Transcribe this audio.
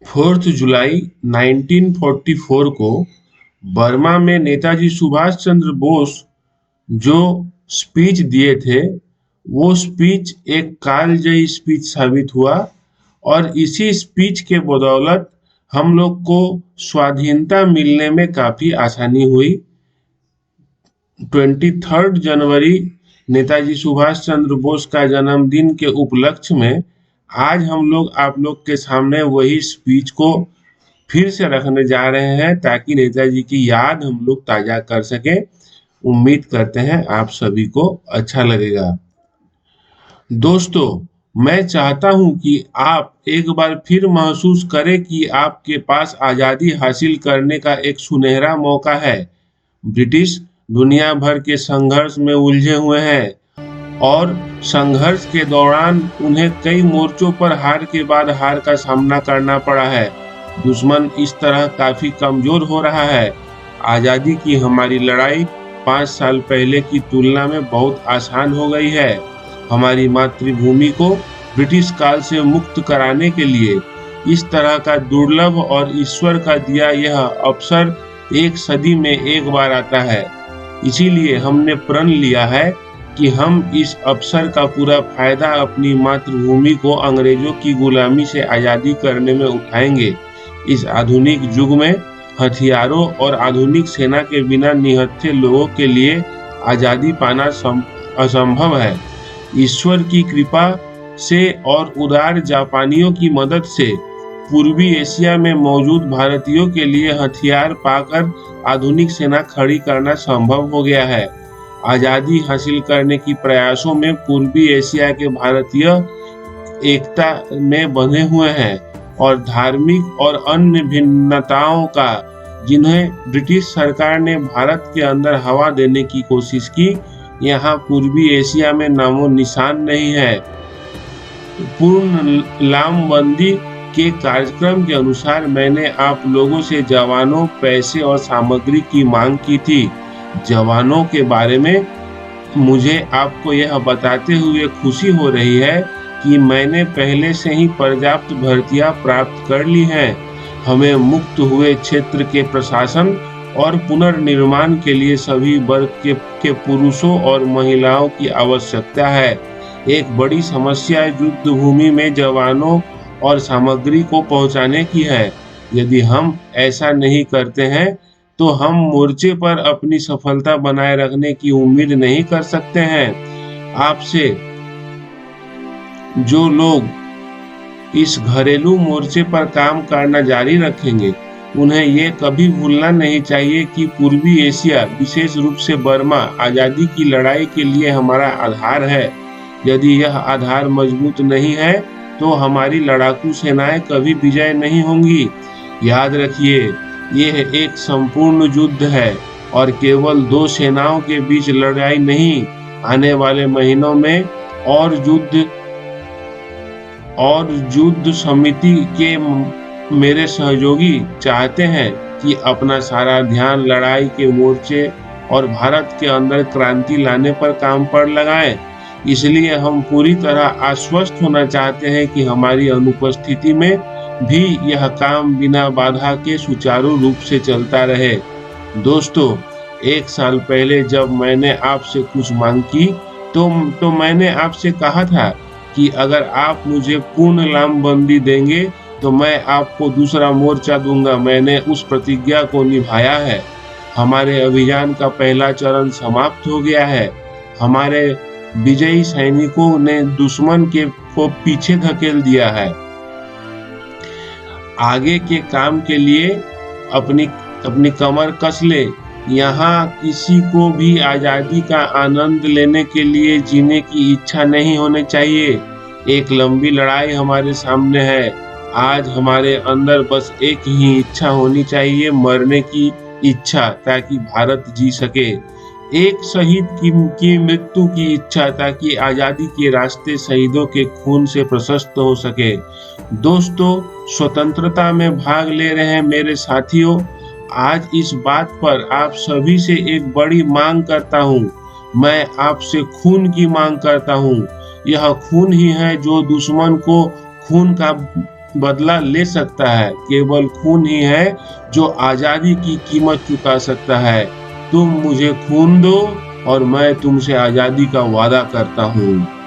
4 जुलाई 1944 को बर्मा में नेताजी सुभाष चंद्र बोस जो स्पीच दिए थे, वो स्पीच एक कालजयी स्पीच साबित हुआ और इसी स्पीच के बदौलत हम लोग को स्वाधीनता मिलने में काफी आसानी हुई। 23 जनवरी नेताजी सुभाष चंद्र बोस का जन्मदिन के उपलक्ष्य में आज हम लोग आप लोग के सामने वही स्पीच को फिर से रखने जा रहे हैं ताकि नेताजी की याद हम लोग ताजा कर सकें। उम्मीद करते हैं आप सभी को अच्छा लगेगा। दोस्तों, मैं चाहता हूं कि आप एक बार फिर महसूस करें कि आपके पास आजादी हासिल करने का एक सुनहरा मौका है। ब्रिटिश दुनिया भर के संघर्ष में उलझे हुए हैं और संघर्ष के दौरान उन्हें कई मोर्चों पर हार के बाद हार का सामना करना पड़ा है। दुश्मन इस तरह काफी कमजोर हो रहा है। आजादी की हमारी लड़ाई 5 साल पहले की तुलना में बहुत आसान हो गई है। हमारी मातृभूमि को ब्रिटिश काल से मुक्त कराने के लिए इस तरह का दुर्लभ और ईश्वर का दिया यह अवसर एक सदी में एक बार आता है। इसीलिए हमने प्रण लिया है कि हम इस अवसर का पूरा फायदा अपनी मातृभूमि को अंग्रेजों की गुलामी से आजादी करने में उठाएंगे। इस आधुनिक युग में हथियारों और आधुनिक सेना के बिना निहत्थे लोगों के लिए आजादी पाना असंभव है। ईश्वर की कृपा से और उदार जापानियों की मदद से पूर्वी एशिया में मौजूद भारतीयों के लिए हथियार पाकर आधुनिक सेना खड़ी करना संभव हो गया है। आजादी हासिल करने की प्रयासों में पूर्वी एशिया के भारतीय एकता में बंधे हुए हैं और धार्मिक और अन्य भिन्नताओं का जिन्हें ब्रिटिश सरकार ने भारत के अंदर हवा देने की कोशिश की, यहाँ पूर्वी एशिया में नामो निशान नहीं है। पूर्ण लामबंदी के कार्यक्रम के अनुसार मैंने आप लोगों से जवानों, पैसे और सामग्री की मांग की थी। जवानों के बारे में मुझे आपको यह बताते हुए खुशी हो रही है कि मैंने पहले से ही पर्याप्त भर्तियां प्राप्त कर ली हैं। हमें मुक्त हुए क्षेत्र के प्रशासन और पुनर्निर्माण के लिए सभी वर्ग के पुरुषों और महिलाओं की आवश्यकता है। एक बड़ी समस्या युद्ध भूमि में जवानों और सामग्री को पहुंचाने की है। यदि हम ऐसा नहीं करते हैं तो हम मोर्चे पर अपनी सफलता बनाए रखने की उम्मीद नहीं कर सकते हैं। आपसे जो लोग इस घरेलू मोर्चे पर काम करना जारी रखेंगे, उन्हें ये कभी भूलना नहीं चाहिए कि पूर्वी एशिया, विशेष रूप से बर्मा, आजादी की लड़ाई के लिए हमारा आधार है। यदि यह आधार मजबूत नहीं है तो हमारी लड़ाकू सेनाएं कभी विजय नहीं होंगी। याद रखिए, यह एक संपूर्ण युद्ध है और केवल दो सेनाओं के बीच लड़ाई नहीं। आने वाले महीनों में और युद्ध समिति के मेरे सहयोगी चाहते हैं कि अपना सारा ध्यान लड़ाई के मोर्चे और भारत के अंदर क्रांति लाने पर काम पर लगाएं। इसलिए हम पूरी तरह आश्वस्त होना चाहते हैं कि हमारी अनुपस्थिति में भी यह काम बिना बाधा के सुचारू रूप से चलता रहे। दोस्तों, 1 साल पहले जब मैंने आपसे कुछ मांग की तो मैंने आपसे कहा था कि अगर आप मुझे पूर्ण लामबंदी देंगे तो मैं आपको दूसरा मोर्चा दूंगा। मैंने उस प्रतिज्ञा को निभाया है। हमारे अभियान का पहला चरण समाप्त हो गया है। हमारे विजयी सैनिकों ने दुश्मन को पीछे धकेल दिया है। आगे के काम के लिए अपनी कमर कस ले। यहाँ किसी को भी आजादी का आनंद लेने के लिए जीने की इच्छा नहीं होनी चाहिए। एक लंबी लड़ाई हमारे सामने है। आज हमारे अंदर बस एक ही इच्छा होनी चाहिए, मरने की इच्छा, ताकि भारत जी सके। एक शहीद की मृत्यु की इच्छा, ताकि आजादी के रास्ते शहीदों के खून से प्रशस्त हो सके। दोस्तों, स्वतंत्रता में भाग ले रहे मेरे साथियों, आज इस बात पर आप सभी से एक बड़ी मांग करता हूँ। मैं आपसे खून की मांग करता हूँ। यह खून ही है जो दुश्मन को खून का बदला ले सकता है। केवल खून ही है जो आजादी की कीमत चुका सकता है। तुम मुझे खून दो और मैं तुमसे आजादी का वादा करता हूँ।